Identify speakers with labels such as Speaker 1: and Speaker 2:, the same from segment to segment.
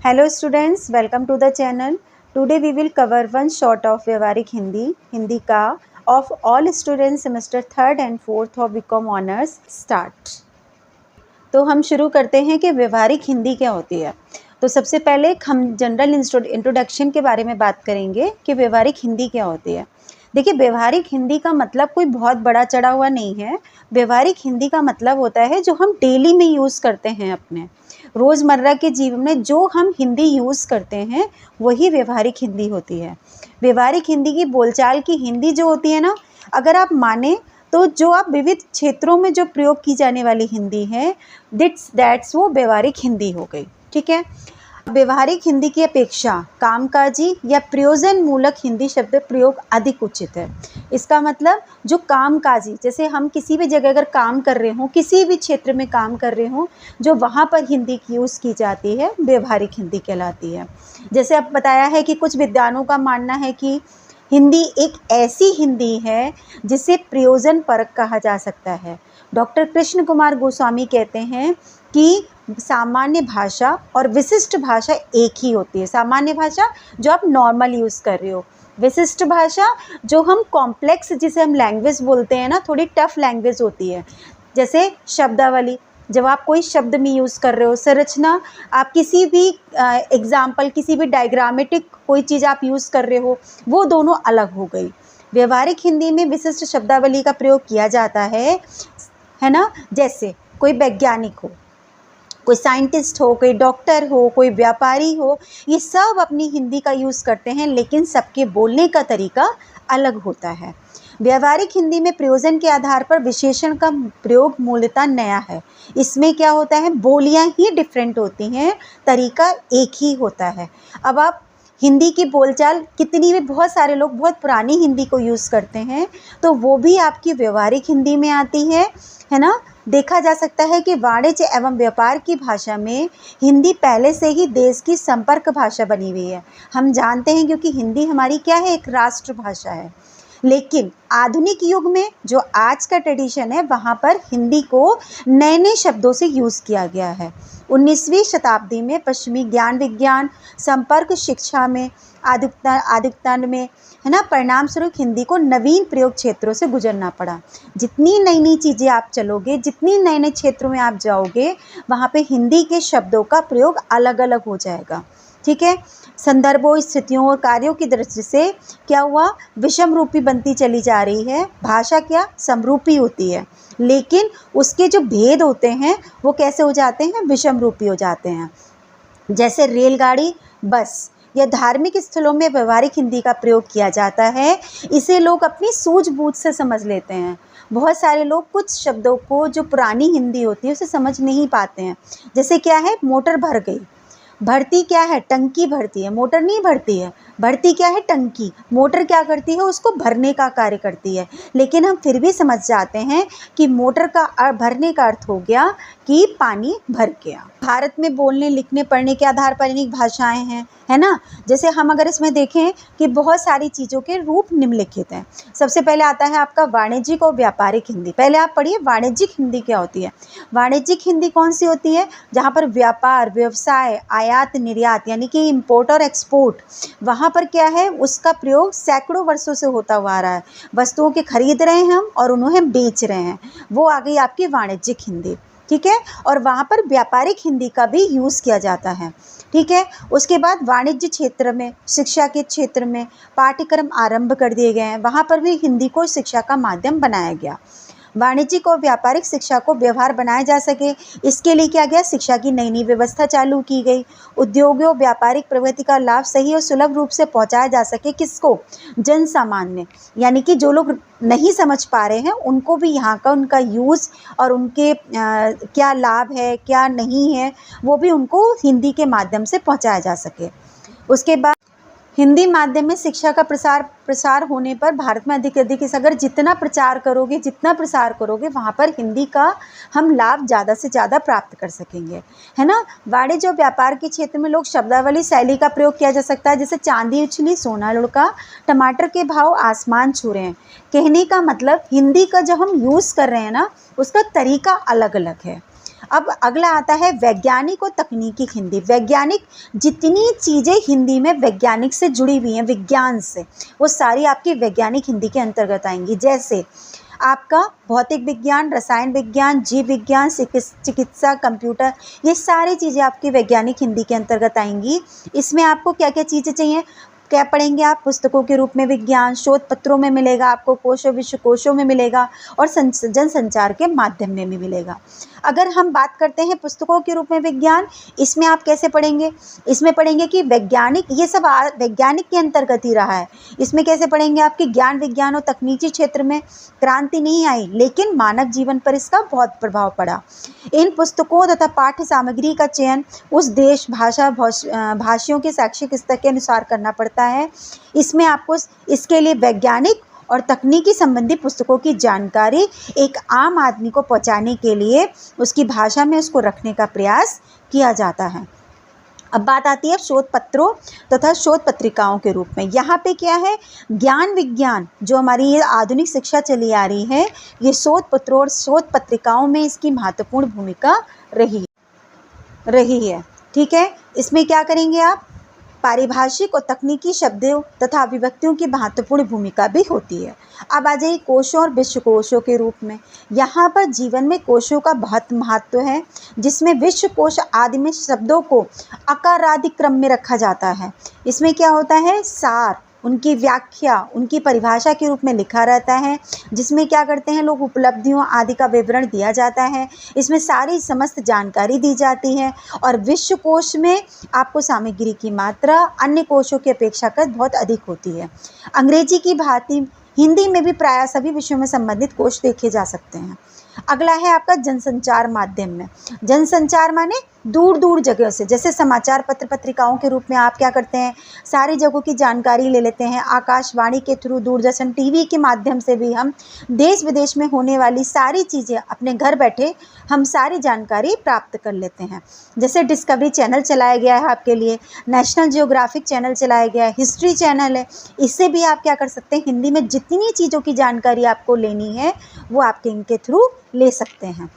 Speaker 1: Hello students, welcome to the channel. Today we will cover one short of व्यवहारिक हिंदी का of all students semester 3rd and 4th of BCom Honors start. तो हम शुरू करते हैं कि व्यवहारिक हिंदी क्या होती है। तो सबसे पहले हम जनरल इंट्रोडक्शन के बारे में बात करेंगे कि व्यवहारिक हिंदी क्या होती है। देखिए, व्यवहारिक हिंदी का मतलब कोई बहुत बड़ा चढ़ा हुआ नहीं है। व्यवहारिक हिंदी का मतलब होता है जो हम डेली में यूज़ करते हैं, अपने रोज़मर्रा के जीवन में जो हम हिंदी यूज़ करते हैं वही व्यवहारिक हिंदी होती है। व्यवहारिक हिंदी की बोलचाल की हिंदी जो होती है ना, अगर आप माने तो जो आप विविध क्षेत्रों में जो प्रयोग की जाने वाली हिंदी है दैट्स वो व्यवहारिक हिंदी हो गई। ठीक है। व्यवहारिक हिंदी की अपेक्षा कामकाजी या प्रयोजन मूलक हिंदी शब्द प्रयोग अधिक उचित है। इसका मतलब जो कामकाजी, जैसे हम किसी भी जगह अगर काम कर रहे हों, किसी भी क्षेत्र में काम कर रहे हों, जो वहाँ पर हिंदी की यूज़ की जाती है व्यवहारिक हिंदी कहलाती है। जैसे अब बताया है कि कुछ विद्वानों का मानना है कि हिंदी एक ऐसी हिंदी है जिसे प्रयोजन परक कहा जा सकता है। डॉक्टर कृष्ण कुमार गोस्वामी कहते हैं कि सामान्य भाषा और विशिष्ट भाषा एक ही होती है। सामान्य भाषा जो आप नॉर्मल यूज़ कर रहे हो, विशिष्ट भाषा जो हम कॉम्प्लेक्स, जिसे हम लैंग्वेज बोलते हैं ना, थोड़ी टफ लैंग्वेज होती है। जैसे शब्दावली, जब आप कोई शब्द में यूज़ कर रहे हो, संरचना, आप किसी भी एग्जाम्पल, किसी भी डायग्रामेटिक कोई चीज़ आप यूज़ कर रहे हो, वो दोनों अलग हो गई। व्यवहारिक हिंदी में विशिष्ट शब्दावली का प्रयोग किया जाता है ना। जैसे कोई वैज्ञानिक हो, कोई साइंटिस्ट हो, कोई डॉक्टर हो, कोई व्यापारी हो, ये सब अपनी हिंदी का यूज़ करते हैं, लेकिन सबके बोलने का तरीका अलग होता है। व्यवहारिक हिंदी में प्रयोजन के आधार पर विशेषण का प्रयोग मूलतः नया है। इसमें क्या होता है, बोलियां ही डिफरेंट होती हैं, तरीका एक ही होता है। अब आप हिंदी की बोलचाल कितनी भी, बहुत सारे लोग बहुत पुरानी हिंदी को यूज़ करते हैं, तो वो भी आपकी व्यवहारिक हिंदी में आती है ना। देखा जा सकता है कि वाणिज्य एवं व्यापार की भाषा में हिंदी पहले से ही देश की संपर्क भाषा बनी हुई है। हम जानते हैं क्योंकि हिंदी हमारी क्या है, एक राष्ट्रभाषा है। लेकिन आधुनिक युग में जो आज का ट्रेडिशन है, वहाँ पर हिंदी को नए नए शब्दों से यूज़ किया गया है। 19वीं शताब्दी में पश्चिमी ज्ञान विज्ञान, संपर्क शिक्षा में, आधुनिकता में, है ना, परिणाम स्वरूप हिंदी को नवीन प्रयोग क्षेत्रों से गुजरना पड़ा। जितनी नई नई चीज़ें आप चलोगे, जितनी नए नए क्षेत्रों में आप जाओगे, वहाँ पे हिंदी के शब्दों का प्रयोग अलग अलग हो जाएगा। ठीक है। संदर्भों, स्थितियों और कार्यों की दृष्टि से क्या हुआ, विषम रूपी बनती चली जा रही है। भाषा क्या समरूपी होती है, लेकिन उसके जो भेद होते हैं वो कैसे हो जाते हैं, विषम रूपी हो जाते हैं। जैसे रेलगाड़ी, बस या धार्मिक स्थलों में व्यवहारिक हिंदी का प्रयोग किया जाता है। इसे लोग अपनी सूझबूझ से समझ लेते हैं। बहुत सारे लोग कुछ शब्दों को, जो पुरानी हिंदी होती है, उसे समझ नहीं पाते हैं। जैसे क्या है, मोटर भर गई, भरती क्या है, टंकी भरती है, मोटर नहीं भरती है। भरती क्या है, टंकी। मोटर क्या करती है, उसको भरने का कार्य करती है। लेकिन हम फिर भी समझ जाते हैं कि मोटर का भरने का अर्थ हो गया कि पानी भर गया। भारत में बोलने, लिखने, पढ़ने के आधार पर अनेक भाषाएं हैं, है ना। जैसे हम अगर इसमें देखें कि बहुत सारी चीज़ों के रूप निम्नलिखित हैं। सबसे पहले आता है आपका वाणिज्यिक और व्यापारिक हिंदी। पहले आप पढ़िए वाणिज्यिक हिंदी क्या होती है। वाणिज्यिक हिंदी कौन सी होती है, जहाँ पर व्यापार, व्यवसाय, आयात निर्यात, यानी कि इंपोर्ट और एक्सपोर्ट, वहाँ पर क्या है, उसका प्रयोग सैकड़ों वर्षों से होता हुआ आ रहा है। वस्तुओं के खरीद रहे हैं हम और उन्हें बेच रहे हैं, वो आ गई आपकी वाणिज्यिक हिंदी। ठीक है। और वहाँ पर व्यापारिक हिंदी का भी यूज़ किया जाता है। ठीक है। उसके बाद वाणिज्य क्षेत्र में, शिक्षा के क्षेत्र में पाठ्यक्रम आरंभ कर दिए गए हैं, वहाँ पर भी हिंदी को शिक्षा का माध्यम बनाया गया। वाणिज्यिक और व्यापारिक शिक्षा को व्यवहार बनाया जा सके, इसके लिए क्या गया, शिक्षा की नई नई व्यवस्था चालू की गई। उद्योगों, व्यापारिक प्रगति का लाभ सही और सुलभ रूप से पहुंचाया जा सके, किसको, जन सामान्य, यानी कि जो लोग नहीं समझ पा रहे हैं उनको भी यहाँ का उनका यूज़ और उनके क्या लाभ है, क्या नहीं है, वो भी उनको हिंदी के माध्यम से पहुँचाया जा सके। उसके बाद हिंदी माध्यम में शिक्षा का प्रसार होने पर भारत में अधिक से अधिक अगर जितना प्रचार करोगे, जितना प्रसार करोगे, वहाँ पर हिंदी का हम लाभ ज़्यादा से ज़्यादा प्राप्त कर सकेंगे, है ना। वाणिज्य और व्यापार के क्षेत्र में लोग शब्दावली शैली का प्रयोग किया जा सकता है। जैसे चांदी उछली सोना लुढ़का, टमाटर के भाव आसमान छू रहे हैं। कहने का मतलब हिंदी का जो हम यूज़ कर रहे हैं ना, उसका तरीका अलग अलग है। अब अगला आता है वैज्ञानिक और तकनीकी हिंदी। वैज्ञानिक, जितनी चीज़ें हिंदी में वैज्ञानिक से जुड़ी हुई हैं, विज्ञान से, वो सारी आपकी वैज्ञानिक हिंदी के अंतर्गत आएंगी। जैसे आपका भौतिक विज्ञान, रसायन विज्ञान, जीव विज्ञान, चिकित्सा, कंप्यूटर, ये सारी चीज़ें आपकी वैज्ञानिक हिंदी के अंतर्गत आएंगी। इसमें आपको क्या क्या चीज़ें चाहिए, क्या पढ़ेंगे आप? पुस्तकों के रूप में विज्ञान, शोध पत्रों में मिलेगा आपको, कोशों, विश्वकोशों में मिलेगा, और जनसंचार के माध्यम में भी मिलेगा। अगर हम बात करते हैं पुस्तकों के रूप में विज्ञान, इसमें आप कैसे पढ़ेंगे? इसमें पढ़ेंगे कि वैज्ञानिक, ये सब वैज्ञानिक के अंतर्गत ही रहा है। इसमें कैसे पढ़ेंगे? आपके ज्ञान, विज्ञान और तकनीकी क्षेत्र में क्रांति नहीं आई, लेकिन मानव जीवन पर इसका बहुत प्रभाव पड़ा। इन पुस्तकों तथा पाठ्य सामग्री का चयन उस देश, भाषा, भाषियों के शैक्षिक स्तर के अनुसार करना पड़ता है। इसमें आपको इसके लिए वैज्ञानिक और तकनीकी संबंधी पुस्तकों की जानकारी एक आम आदमी को पहुंचाने के लिए उसकी भाषा में उसको रखने का प्रयास किया जाता है। अब बात आती है शोध पत्रों तथा शोध पत्रिकाओं के रूप में। यहाँ पे क्या है, ज्ञान विज्ञान, जो हमारी ये आधुनिक शिक्षा चली आ रही है, ये शोध पत्रों और शोध पत्रिकाओं में इसकी महत्वपूर्ण भूमिका रही है। ठीक है, इसमें क्या करेंगे आप? पारिभाषिक और तकनीकी शब्दों तथा अभिव्यक्तियों की महत्वपूर्ण भूमिका भी होती है। अब आ जाइए कोशों और विश्वकोशों के रूप में। यहाँ पर जीवन में कोशों का बहुत महत्व है, जिसमें विश्वकोश आदि में शब्दों को अकारादि क्रम में रखा जाता है। इसमें क्या होता है, सार, उनकी व्याख्या, उनकी परिभाषा के रूप में लिखा रहता है, जिसमें क्या करते हैं लोग, उपलब्धियों आदि का विवरण दिया जाता है। इसमें सारी समस्त जानकारी दी जाती है। और विश्वकोश में आपको सामग्री की मात्रा अन्य कोशों की अपेक्षाकृत बहुत अधिक होती है। अंग्रेजी की भांति हिंदी में भी प्रायः सभी विषयों में संबंधित कोश देखे जा सकते हैं। अगला है आपका जनसंचार माध्यम में। जनसंचार माने दूर दूर जगह से, जैसे समाचार पत्र पत्रिकाओं के रूप में आप क्या करते हैं, सारी जगहों की जानकारी ले लेते हैं। आकाशवाणी के थ्रू, दूरदर्शन टीवी के माध्यम से भी हम देश विदेश में होने वाली सारी चीज़ें अपने घर बैठे हम सारी जानकारी प्राप्त कर लेते हैं। जैसे डिस्कवरी चैनल चलाया गया है आपके लिए, नेशनल जियोग्राफिक चैनल चलाया गया है, हिस्ट्री चैनल है। इससे भी आप क्या कर सकते हैं, हिंदी में जितनी चीज़ों की जानकारी आपको लेनी है वो आपके इनके थ्रू ले सकते हैं।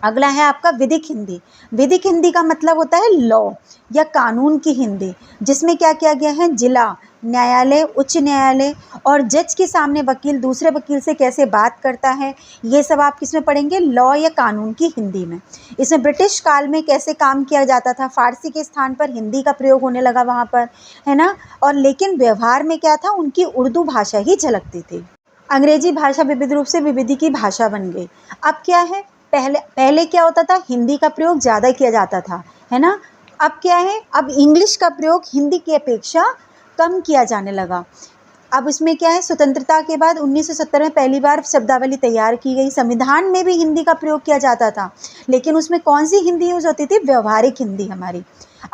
Speaker 1: अगला है आपका विधिक हिंदी। विधिक हिंदी का मतलब होता है लॉ या कानून की हिंदी, जिसमें क्या किया गया है, जिला न्यायालय, उच्च न्यायालय और जज के सामने वकील दूसरे वकील से कैसे बात करता है, ये सब आप किसमें पढ़ेंगे, लॉ या कानून की हिंदी में। इसमें ब्रिटिश काल में कैसे काम किया जाता था, फारसी के स्थान पर हिंदी का प्रयोग होने लगा वहाँ पर, है ना। और लेकिन व्यवहार में क्या था, उनकी उर्दू भाषा ही झलकती थी। अंग्रेजी भाषा विविध रूप से विविधि की भाषा बन गई। अब क्या है, पहले क्या होता था, हिंदी का प्रयोग ज़्यादा किया जाता था, है ना। अब क्या है, अब इंग्लिश का प्रयोग हिंदी की अपेक्षा कम किया जाने लगा। अब इसमें क्या है, स्वतंत्रता के बाद 1970 में पहली बार शब्दावली तैयार की गई। संविधान में भी हिंदी का प्रयोग किया जाता था, लेकिन उसमें कौन सी हिंदी यूज़ होती थी, व्यवहारिक हिंदी हमारी।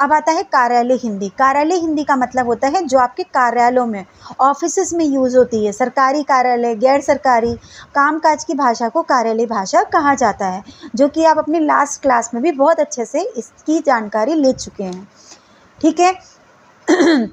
Speaker 1: अब आता है कार्यालय हिंदी। कार्यालय हिंदी का मतलब होता है जो आपके कार्यालयों में, ऑफिसेस में यूज़ होती है। सरकारी कार्यालय, गैर सरकारी कामकाज की भाषा को कार्यालय भाषा कहा जाता है, जो कि आप अपनी लास्ट क्लास में भी बहुत अच्छे से इसकी जानकारी ले चुके हैं। ठीक है।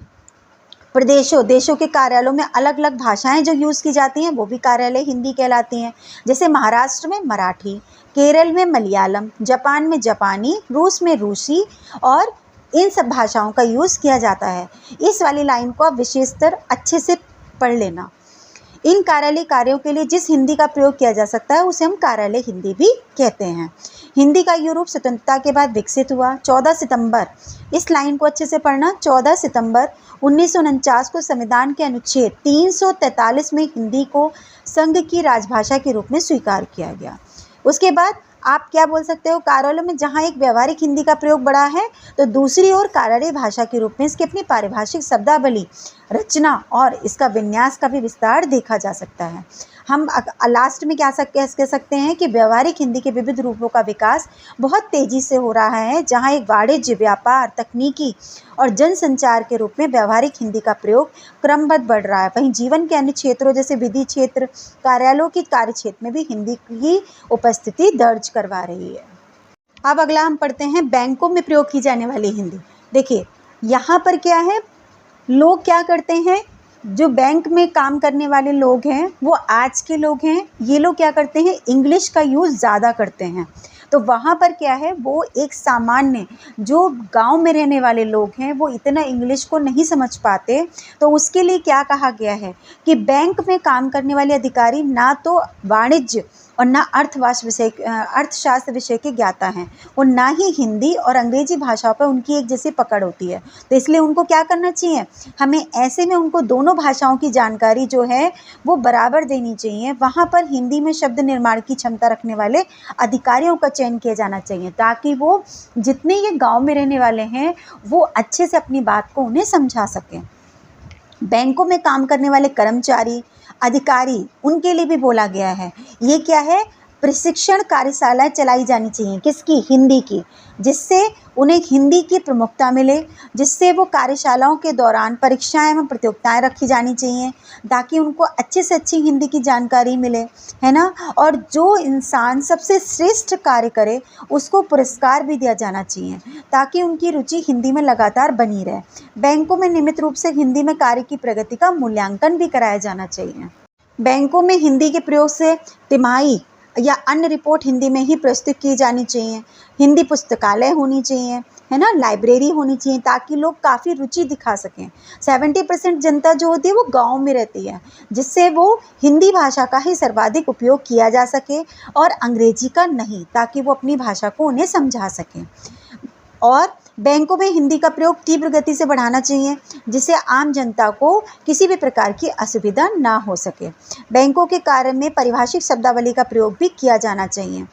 Speaker 1: देशों के कार्यालयों में अलग अलग भाषाएं जो यूज़ की जाती हैं वो भी कार्यालय हिंदी कहलाती हैं। जैसे महाराष्ट्र में मराठी, केरल में मलयालम, जापान में जापानी, रूस में रूसी, और इन सब भाषाओं का यूज़ किया जाता है। इस वाली लाइन को आप विशेषतर अच्छे से पढ़ लेना। इन कार्यालय कार्यों के लिए जिस हिंदी का प्रयोग किया जा सकता है उसे हम कार्यालय हिंदी भी कहते हैं। हिंदी का यूरोप स्वतंत्रता के बाद विकसित हुआ। 14 सितंबर, इस लाइन को अच्छे से पढ़ना, 14 सितंबर 1949 को संविधान के अनुच्छेद 343 में हिंदी को संघ की राजभाषा के रूप में स्वीकार किया गया। उसके बाद आप क्या बोल सकते हो, कार्यालयों में जहाँ एक व्यावहारिक हिंदी का प्रयोग बढ़ा है, तो दूसरी ओर कार्यालय भाषा के रूप में इसकी अपनी पारिभाषिक शब्दावली, रचना और इसका विन्यास का भी विस्तार देखा जा सकता है। हम लास्ट में क्या कह सकते हैं कि व्यवहारिक हिंदी के विविध रूपों का विकास बहुत तेज़ी से हो रहा है, जहाँ एक वाणिज्य, व्यापार, तकनीकी और जनसंचार के रूप में व्यवहारिक हिंदी का प्रयोग क्रमबद्ध बढ़ रहा है। वहीं जीवन के अन्य क्षेत्रों जैसे विधि क्षेत्र, कार्यालयों के कार्य क्षेत्र में भी हिंदी की उपस्थिति दर्ज करवा रही है। अब अगला हम पढ़ते हैं बैंकों में प्रयोग की जाने वाली हिंदी। देखिए यहाँ पर क्या है, लोग क्या करते हैं, जो बैंक में काम करने वाले लोग हैं वो आज के लोग हैं, ये लोग क्या करते हैं, इंग्लिश का यूज़ ज़्यादा करते हैं। तो वहाँ पर क्या है, वो एक सामान्य जो गांव में रहने वाले लोग हैं वो इतना इंग्लिश को नहीं समझ पाते, तो उसके लिए क्या कहा गया है कि बैंक में काम करने वाले अधिकारी ना तो वाणिज्य और ना अर्थशास्त्र विषय के ज्ञाता हैं, और ना ही हिंदी और अंग्रेजी भाषाओं पर उनकी एक जैसी पकड़ होती है। तो इसलिए उनको क्या करना चाहिए, हमें ऐसे में उनको दोनों भाषाओं की जानकारी जो है वो बराबर देनी चाहिए। वहाँ पर हिंदी में शब्द निर्माण की क्षमता रखने वाले अधिकारियों का चयन किया जाना चाहिए, ताकि वो जितने ये गांव में रहने वाले हैं वो अच्छे से अपनी बात को उन्हें समझा सकें। बैंकों में काम करने वाले कर्मचारी, अधिकारी, उनके लिए भी बोला गया है। ये क्या है, प्रशिक्षण कार्यशालाएं चलाई जानी चाहिए, किसकी, हिंदी की, जिससे उन्हें हिंदी की प्रमुखता मिले, जिससे वो कार्यशालाओं के दौरान परीक्षाएं एवं प्रतियोगिताएं रखी जानी चाहिए, ताकि उनको अच्छे से अच्छी हिंदी की जानकारी मिले, है ना। और जो इंसान सबसे श्रेष्ठ कार्य करे उसको पुरस्कार भी दिया जाना चाहिए, ताकि उनकी रुचि हिंदी में लगातार बनी रहे। बैंकों में नियमित रूप से हिंदी में कार्य की प्रगति का मूल्यांकन भी कराया जाना चाहिए। बैंकों में हिंदी के प्रयोग से तिमाही या अन्य रिपोर्ट हिंदी में ही प्रस्तुत की जानी चाहिए। हिंदी पुस्तकालय होनी चाहिए, है ना, लाइब्रेरी होनी चाहिए, ताकि लोग काफ़ी रुचि दिखा सकें। 70% जनता जो होती है वो गांव में रहती है, जिससे वो हिंदी भाषा का ही सर्वाधिक उपयोग किया जा सके और अंग्रेजी का नहीं, ताकि वो अपनी भाषा को उन्हें समझा सकें। और बैंकों में हिंदी का प्रयोग तीव्र गति से बढ़ाना चाहिए, जिससे आम जनता को किसी भी प्रकार की असुविधा ना हो सके। बैंकों के कार्य में पारिभाषिक शब्दावली का प्रयोग भी किया जाना चाहिए।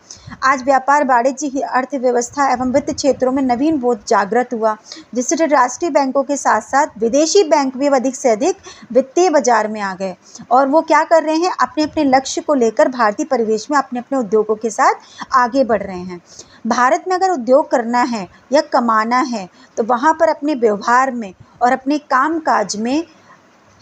Speaker 1: आज व्यापार, वाणिज्य, अर्थव्यवस्था एवं वित्त क्षेत्रों में नवीन बोध जागृत हुआ, जिससे राष्ट्रीय बैंकों के साथ साथ विदेशी बैंक भी अधिक से अधिक वित्तीय बाजार में आ गए, और वो क्या कर रहे हैं, अपने अपने लक्ष्य को लेकर भारतीय परिवेश में अपने अपने उद्योगों के साथ आगे बढ़ रहे हैं। भारत में अगर उद्योग करना है या कमाना है तो वहाँ पर अपने व्यवहार में और अपने कामकाज में,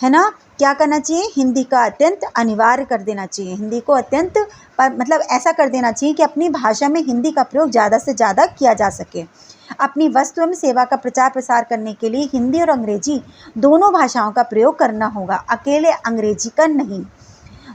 Speaker 1: है ना, क्या करना चाहिए, हिंदी का अत्यंत अनिवार्य कर देना चाहिए। हिंदी को अत्यंत मतलब ऐसा कर देना चाहिए कि अपनी भाषा में हिंदी का प्रयोग ज़्यादा से ज़्यादा किया जा सके। अपनी वस्तु एवं सेवा का प्रचार प्रसार करने के लिए हिंदी और अंग्रेजी दोनों भाषाओं का प्रयोग करना होगा, अकेले अंग्रेजी का नहीं।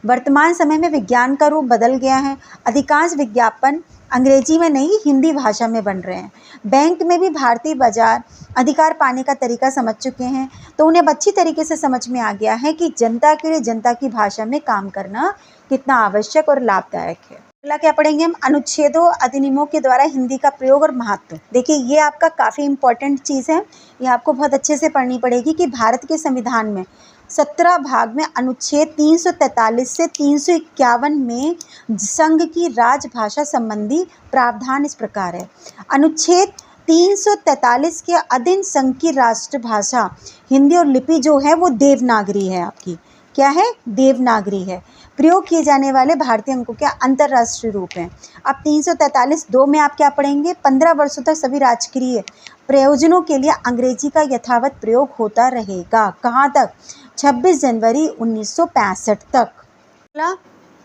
Speaker 1: वर्तमान समय में विज्ञान का रूप बदल गया है। अधिकांश विज्ञापन अंग्रेजी में नहीं, हिंदी भाषा में बन रहे हैं। बैंक में भी भारतीय बाजार अधिकार पाने का तरीका समझ चुके हैं, तो उन्हें अच्छी तरीके से समझ में आ गया है कि जनता के लिए जनता की भाषा में काम करना कितना आवश्यक और लाभदायक है। अगला क्या पढ़ेंगे हम, अनुच्छेदों अधिनियमों के द्वारा हिंदी का प्रयोग और महत्व। देखिए, ये आपका काफ़ी इंपॉर्टेंट चीज़ है, ये आपको बहुत अच्छे से पढ़नी पड़ेगी कि भारत के संविधान में 17 भाग में अनुच्छेद 343 से 351 में संघ की राजभाषा संबंधी प्रावधान इस प्रकार है। अनुच्छेद 343 के अधीन संघ की राष्ट्रभाषा हिंदी और लिपि जो है वो देवनागरी है। आपकी क्या है, देवनागरी है। प्रयोग किए जाने वाले भारतीय अंकों के अंतर्राष्ट्रीय रूप हैं। अब 343(2) में आप क्या पढ़ेंगे, 15 वर्षों तक सभी राजकीय प्रयोजनों के लिए अंग्रेजी का यथावत प्रयोग होता रहेगा। कहाँ तक, 26 जनवरी 1965 तक।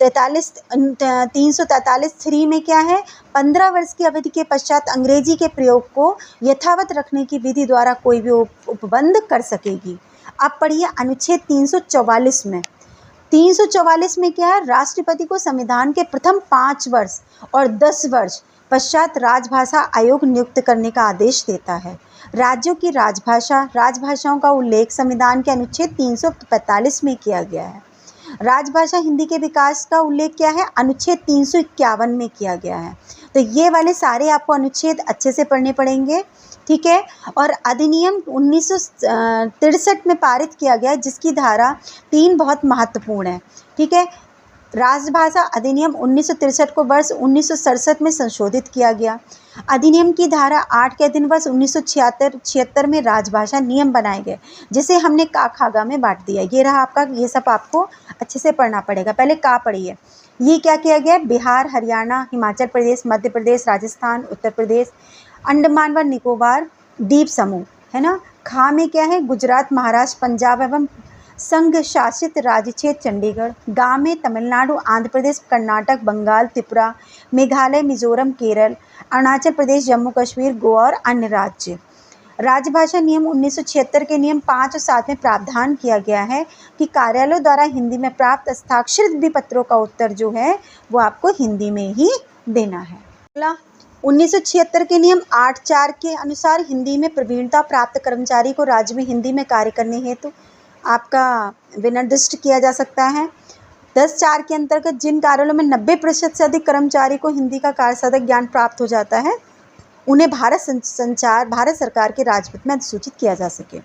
Speaker 1: 343(3) में क्या है, 15 वर्ष की अवधि के पश्चात अंग्रेजी के प्रयोग को यथावत रखने की विधि द्वारा कोई भी उपबंध कर सकेगी। अब पढ़िए अनुच्छेद 344 में। 344 में क्या है, राष्ट्रपति को संविधान के प्रथम 5 वर्ष और 10 वर्ष पश्चात राजभाषा आयोग नियुक्त करने का आदेश देता है। राज्यों की राजभाषाओं का उल्लेख संविधान के अनुच्छेद 345 में किया गया है। राजभाषा हिंदी के विकास का उल्लेख क्या है, अनुच्छेद 351 में किया गया है। तो ये वाले सारे आपको अनुच्छेद अच्छे से पढ़ने पड़ेंगे, ठीक है। और अधिनियम 1963 में पारित किया गया, जिसकी धारा 3 बहुत महत्वपूर्ण है, ठीक है। राजभाषा अधिनियम 1963 को वर्ष 1967 में संशोधित किया गया। अधिनियम की धारा 8 के अधीन वर्ष 1976 में राजभाषा नियम बनाए गए, जिसे हमने का खागा में बांट दिया। ये रहा आपका, ये सब आपको अच्छे से पढ़ना पड़ेगा। पहले का पढ़िए, ये क्या किया गया, बिहार, हरियाणा, हिमाचल प्रदेश, मध्य प्रदेश, राजस्थान, उत्तर प्रदेश, अंडमान व निकोबार द्वीप समूह, है ना। खा में क्या है, गुजरात, महाराष्ट्र, पंजाब एवं संघ शासित राज्य क्षेत्र चंडीगढ़। गा में तमिलनाडु, आंध्र प्रदेश, कर्नाटक, बंगाल, त्रिपुरा, मेघालय, मिजोरम, केरल, अरुणाचल प्रदेश, जम्मू कश्मीर, गोवा और अन्य राज्य। राजभाषा नियम 1976 के नियम 5 और 7 में प्रावधान किया गया है कि कार्यालयों द्वारा हिंदी में प्राप्त हस्ताक्षरित भी पत्रों का उत्तर जो है वो आपको हिंदी में ही देना है। अगला 1976 के नियम 8(4) के अनुसार हिंदी में प्रवीणता प्राप्त कर्मचारी को राज्य में हिंदी में कार्य करने हेतु आपका विनिर्दिष्ट किया जा सकता है। 10(4) के अंतर्गत जिन कार्यालयों में 90% से अधिक कर्मचारी को हिंदी का कार्यसाधक ज्ञान प्राप्त हो जाता है, उन्हें भारत सरकार के राजपत्र में अधिसूचित किया जा सके।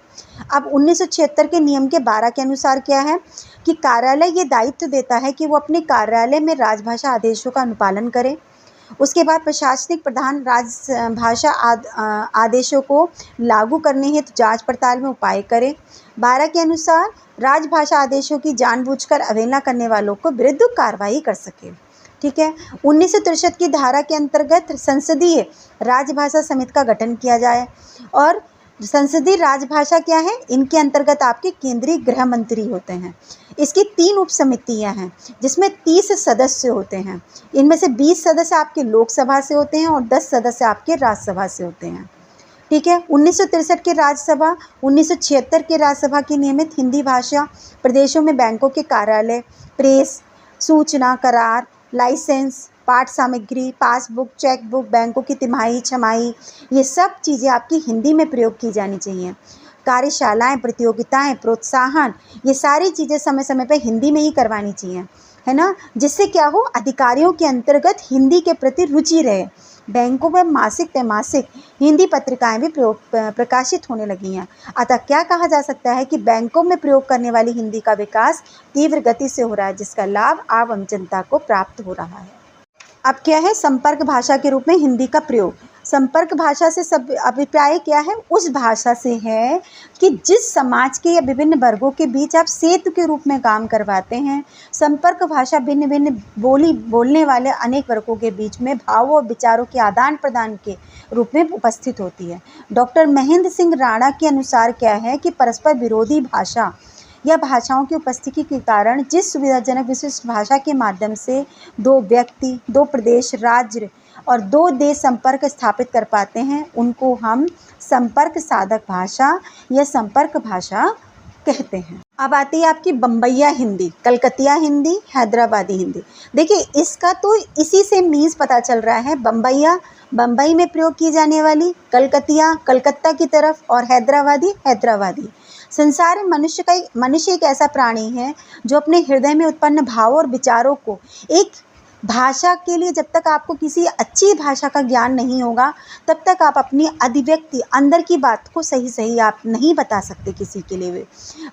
Speaker 1: अब 1976 के नियम के 12 के अनुसार क्या है कि कार्यालय ये दायित्व देता है कि वो अपने कार्यालय में राजभाषा आदेशों का अनुपालन करे। उसके बाद प्रशासनिक प्रधान राजभाषा आदेशों को लागू करने हेतु जांच पड़ताल में उपाय करे। 12 के अनुसार राजभाषा आदेशों की जानबूझकर अवहेलना करने वालों को विरुद्ध कार्रवाई कर सके। ठीक है। 1963 की धारा के अंतर्गत संसदीय राजभाषा समिति का गठन किया जाए। और संसदीय राजभाषा क्या है, इनके अंतर्गत आपके केंद्रीय गृह मंत्री होते हैं। इसकी 3 उप समितियाँ हैं जिसमें 30 सदस्य होते हैं। इनमें से 20 सदस्य आपके लोकसभा से होते हैं और 10 सदस्य आपके राज्यसभा से होते हैं। ठीक है। 1963 के राज्यसभा, 1976 के राज्यसभा की नियमित हिंदी भाषा प्रदेशों में बैंकों के कार्यालय, प्रेस, सूचना, करार, लाइसेंस, पाठ सामग्री, पासबुक, चेकबुक, बैंकों की तिमाही, छमाही, ये सब चीज़ें आपकी हिंदी में प्रयोग की जानी चाहिए। कार्यशालाएं, प्रतियोगिताएं, प्रोत्साहन, ये सारी चीज़ें समय समय पर हिंदी में ही करवानी चाहिए, है ना, जिससे क्या हो, अधिकारियों के अंतर्गत हिंदी के प्रति रुचि रहे। बैंकों में मासिक त्रैमासिक हिंदी पत्रिकाएं भी प्रकाशित होने लगी हैं। अतः क्या कहा जा सकता है कि बैंकों में प्रयोग करने वाली हिंदी का विकास तीव्र गति से हो रहा है, जिसका लाभ आम जनता को प्राप्त हो रहा है। अब क्या है, संपर्क भाषा के रूप में हिंदी का प्रयोग। संपर्क भाषा से सब अभिप्राय क्या है, उस भाषा से है कि जिस समाज के या विभिन्न वर्गों के बीच आप सेतु के रूप में काम करवाते हैं। संपर्क भाषा भिन्न भिन्न बोलने वाले अनेक वर्गों के बीच में भावों और विचारों के आदान प्रदान के रूप में उपस्थित होती है। डॉक्टर महेंद्र सिंह राणा के अनुसार क्या है कि परस्पर विरोधी भाषा या भाषाओं की उपस्थिति के कारण जिस सुविधाजनक विशिष्ट भाषा के माध्यम से 2 व्यक्ति, 2 प्रदेश, राज्य और 2 देश संपर्क स्थापित कर पाते हैं, उनको हम संपर्क साधक भाषा या संपर्क भाषा कहते हैं। अब आती है आपकी बम्बैया हिंदी, कलकतिया हिंदी, हैदराबादी हिंदी। देखिए, इसका तो इसी से मीन्स पता चल रहा है। बम्बैया बम्बई में प्रयोग की जाने वाली, कलकतिया कलकत्ता की तरफ, और हैदराबादी हैदराबादी। संसार में मनुष्य एक ऐसा प्राणी है जो अपने हृदय में उत्पन्न भावों और विचारों को एक भाषा के लिए, जब तक आपको किसी अच्छी भाषा का ज्ञान नहीं होगा, तब तक आप अपनी अभिव्यक्ति, अंदर की बात को सही आप नहीं बता सकते किसी के लिए।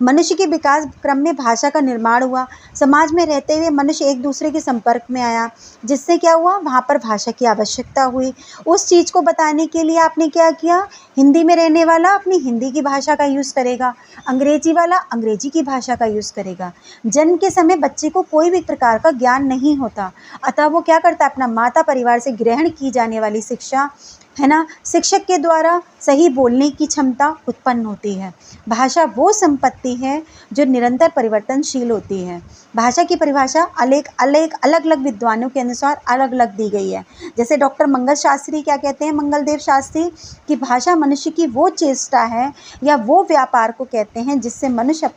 Speaker 1: मनुष्य के विकास क्रम में भाषा का निर्माण हुआ। समाज में रहते हुए मनुष्य एक दूसरे के संपर्क में आया, जिससे क्या हुआ, वहाँ पर भाषा की आवश्यकता हुई। उस चीज़ को बताने के लिए आपने क्या किया, हिंदी में रहने वाला अपनी हिंदी की भाषा का यूज़ करेगा, अंग्रेजी वाला अंग्रेजी की भाषा का यूज़ करेगा। जन्म के समय बच्चे को कोई भी प्रकार का ज्ञान नहीं होता, अतः वो क्या करता है, अपना माता परिवार से ग्रहण की जाने वाली शिक्षा, है ना, शिक्षक के द्वारा सही बोलने की क्षमता उत्पन्न होती है। भाषा वो संपत्ति है जो निरंतर परिवर्तनशील होती है। भाषा की परिभाषा अलग अलग विद्वानों के अनुसार अलग अलग दी गई है। जैसे डॉक्टर मंगल शास्त्री क्या कहते हैं, मंगलदेव शास्त्री, कि भाषा मनुष्य की वो चेष्टा है या वो व्यापार को कहते हैं जिससे मनुष्य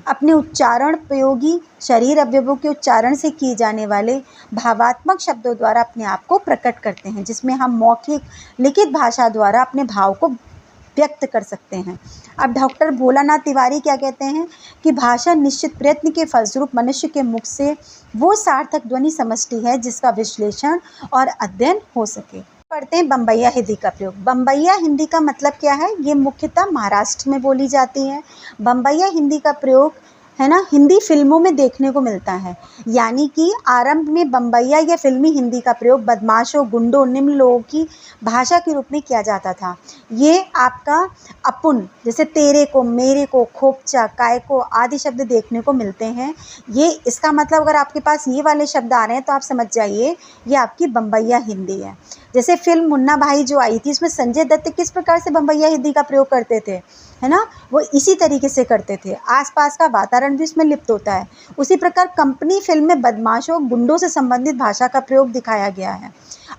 Speaker 1: अपने उच्चारण प्रयोगी शरीर अवयवों के उच्चारण से किए जाने वाले भावात्मक शब्दों द्वारा अपने आप को प्रकट करते हैं, जिसमें हम मौखिक लिखित भाषा द्वारा अपने भाव को व्यक्त कर सकते हैं। अब डॉक्टर भोलानाथ तिवारी क्या कहते हैं कि भाषा निश्चित प्रयत्न के फलस्वरूप मनुष्य के मुख से वो सार्थक ध्वनि समष्टि है जिसका विश्लेषण और अध्ययन हो सके। पढ़ते हैं बम्बैया हिंदी का प्रयोग। बम्बैया हिंदी का मतलब क्या है, ये मुख्यतः महाराष्ट्र में बोली जाती है। बम्बैया हिंदी का प्रयोग, है ना, हिंदी फिल्मों में देखने को मिलता है। यानी कि आरंभ में बम्बैया या फिल्मी हिंदी का प्रयोग बदमाशों, गुंडों, निम्न लोगों की भाषा के रूप में किया जाता था। ये आपका अपुन, जैसे तेरे को, मेरे को, खोपचा, काय को आदि शब्द देखने को मिलते हैं। ये इसका मतलब अगर आपके पास ये वाले शब्द आ रहे हैं तो आप समझ जाइए ये आपकी बम्बैया हिंदी है। जैसे फिल्म मुन्ना भाई जो आई थी, उसमें संजय दत्त किस प्रकार से बम्बैया हिंदी का प्रयोग करते थे, है ना, वो इसी तरीके से करते थे। आसपास का वातावरण भी उसमें लिप्त होता है। उसी प्रकार कंपनी फिल्म में बदमाशों, गुंडों से संबंधित भाषा का प्रयोग दिखाया गया है।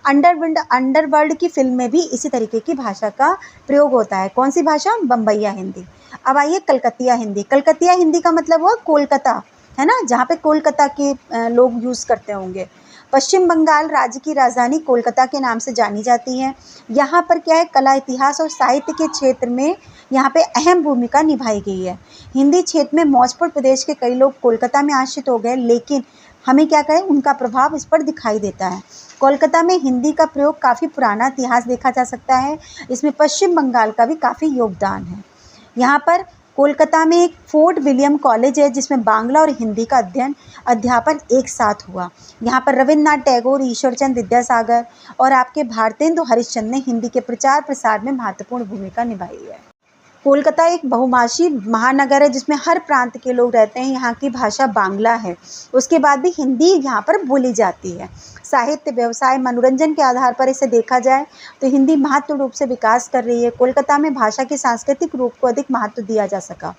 Speaker 1: अंडरवर्ल्ड की फिल्म में भी इसी तरीके की भाषा का प्रयोग होता है। कौन सी भाषा, बम्बैया हिंदी। अब आइए कलकतिया हिंदी। कलकतिया हिंदी का मतलब हुआ कोलकाता, है ना, जहाँ पे कोलकाता के लोग यूज़ करते होंगे। पश्चिम बंगाल राज्य की राजधानी कोलकाता के नाम से जानी जाती है। यहाँ पर क्या है, कला, इतिहास और साहित्य के क्षेत्र में यहाँ पे अहम भूमिका निभाई गई है। हिंदी क्षेत्र में मौजपुर प्रदेश के कई लोग कोलकाता में आश्रित हो गए, लेकिन हमें क्या करें, उनका प्रभाव इस पर दिखाई देता है। कोलकाता में हिंदी का प्रयोग काफ़ी पुराना इतिहास देखा जा सकता है। इसमें पश्चिम बंगाल का भी काफ़ी योगदान है। यहाँ पर कोलकाता में एक फोर्ट विलियम कॉलेज है जिसमें बांग्ला और हिंदी का अध्यापन एक साथ हुआ। यहाँ पर रविन्द्रनाथ टैगोर, ईश्वरचंद विद्यासागर और आपके भारतेंदु हरिश्चंद्र ने हिंदी के प्रचार प्रसार में महत्वपूर्ण भूमिका निभाई है। कोलकाता एक बहुभाषी महानगर है जिसमें हर प्रांत के लोग रहते हैं। यहाँ की भाषा बांग्ला है, उसके बाद भी हिंदी यहाँ पर बोली जाती है। साहित्य, व्यवसाय, मनोरंजन के आधार पर इसे देखा जाए तो हिंदी महत्वपूर्ण रूप से विकास कर रही है। कोलकाता में भाषा के सांस्कृतिक रूप को अधिक महत्व दिया जा सका।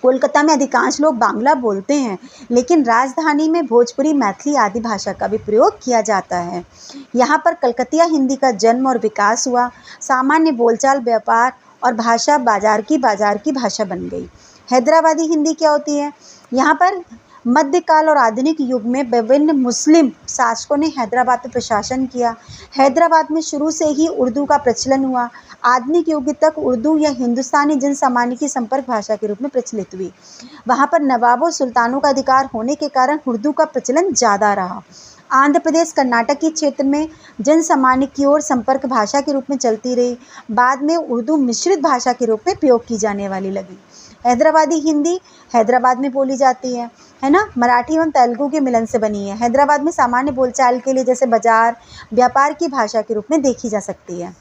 Speaker 1: कोलकाता में अधिकांश लोग बांग्ला बोलते हैं, लेकिन राजधानी में भोजपुरी, मैथिली आदि भाषा का भी प्रयोग किया जाता है। यहाँ पर कलकतिया हिंदी का जन्म और विकास हुआ। सामान्य बोलचाल, व्यापार और भाषा बाजार की भाषा बन गई। हैदराबादी हिंदी क्या होती है? यहाँ पर मध्यकाल और आधुनिक युग में विभिन्न मुस्लिम शासकों ने हैदराबाद पर प्रशासन किया। हैदराबाद में शुरू से ही उर्दू का प्रचलन हुआ। आधुनिक युग तक उर्दू या हिंदुस्तानी जन सामान्य की संपर्क भाषा के रूप में प्रचलित हुई। वहाँ पर नवाबों, सुल्तानों का अधिकार होने के कारण उर्दू का प्रचलन ज़्यादा रहा। आंध्र प्रदेश, कर्नाटक के क्षेत्र में जन सामान्य की ओर संपर्क भाषा के रूप में चलती रही। बाद में उर्दू मिश्रित भाषा के रूप में प्रयोग की जाने वाली लगी। हैदराबादी हिंदी हैदराबाद में बोली जाती है ना। मराठी एवं तेलुगु के मिलन से बनी है। हैदराबाद में सामान्य बोलचाल के लिए जैसे बाजार, व्यापार की भाषा के रूप में देखी जा सकती है।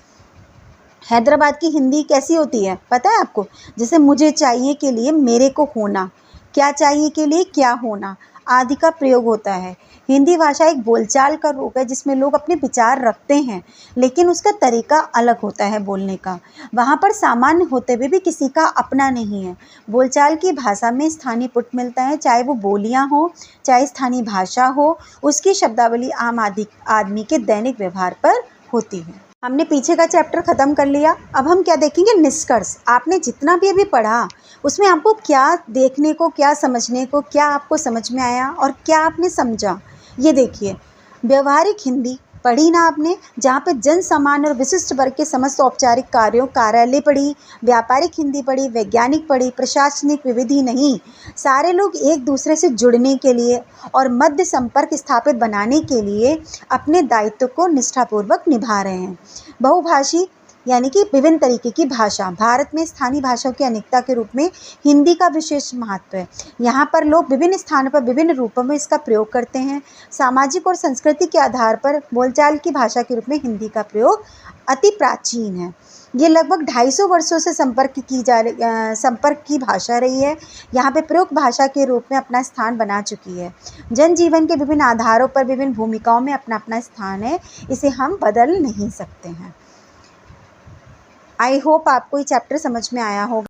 Speaker 1: हैदराबाद की हिंदी कैसी होती है पता है आपको? जैसे मुझे चाहिए के लिए मेरे को होना, क्या चाहिए के लिए क्या होना आदि का प्रयोग होता है। हिंदी भाषा एक बोलचाल का रूप है जिसमें लोग अपने विचार रखते हैं, लेकिन उसका तरीका अलग होता है बोलने का। वहाँ पर सामान्य होते हुए भी किसी का अपना नहीं है। बोलचाल की भाषा में स्थानीय पुट मिलता है, चाहे वो बोलियाँ हो, चाहे स्थानीय भाषा हो। उसकी शब्दावली आम आदमी के दैनिक व्यवहार पर होती है। हमने पीछे का चैप्टर ख़त्म कर लिया। अब हम क्या देखेंगे? निष्कर्ष। आपने जितना भी अभी पढ़ा उसमें आपको क्या देखने को, क्या समझने को, क्या आपको समझ में आया और क्या आपने समझा, ये देखिए। व्यवहारिक हिंदी पढ़ी ना आपने, जहाँ पे जन सामान्य और विशिष्ट वर्ग के समस्त औपचारिक कार्यों, कार्यालय पढ़ी। व्यापारिक हिंदी पढ़ी, वैज्ञानिक पढ़ी, प्रशासनिक विविधि नहीं। सारे लोग एक दूसरे से जुड़ने के लिए और मध्य संपर्क स्थापित बनाने के लिए अपने दायित्व को निष्ठापूर्वक निभा रहे हैं। बहुभाषी यानी कि विभिन्न तरीके की भाषा। भारत में स्थानीय भाषाओं की अनेकता के रूप में हिंदी का विशेष महत्व है। यहाँ पर लोग विभिन्न स्थानों पर विभिन्न रूपों में इसका प्रयोग करते हैं। सामाजिक और संस्कृति के आधार पर बोलचाल की भाषा के रूप में हिंदी का प्रयोग अति प्राचीन है। ये लगभग 250 वर्षों से संपर्क की भाषा रही है। यहाँ पे प्रयुक्त भाषा के रूप में अपना स्थान बना चुकी है। जनजीवन के विभिन्न आधारों पर विभिन्न भूमिकाओं में अपना अपना स्थान है, इसे हम बदल नहीं सकते हैं। आई होप आपको ये चैप्टर समझ में आया होगा।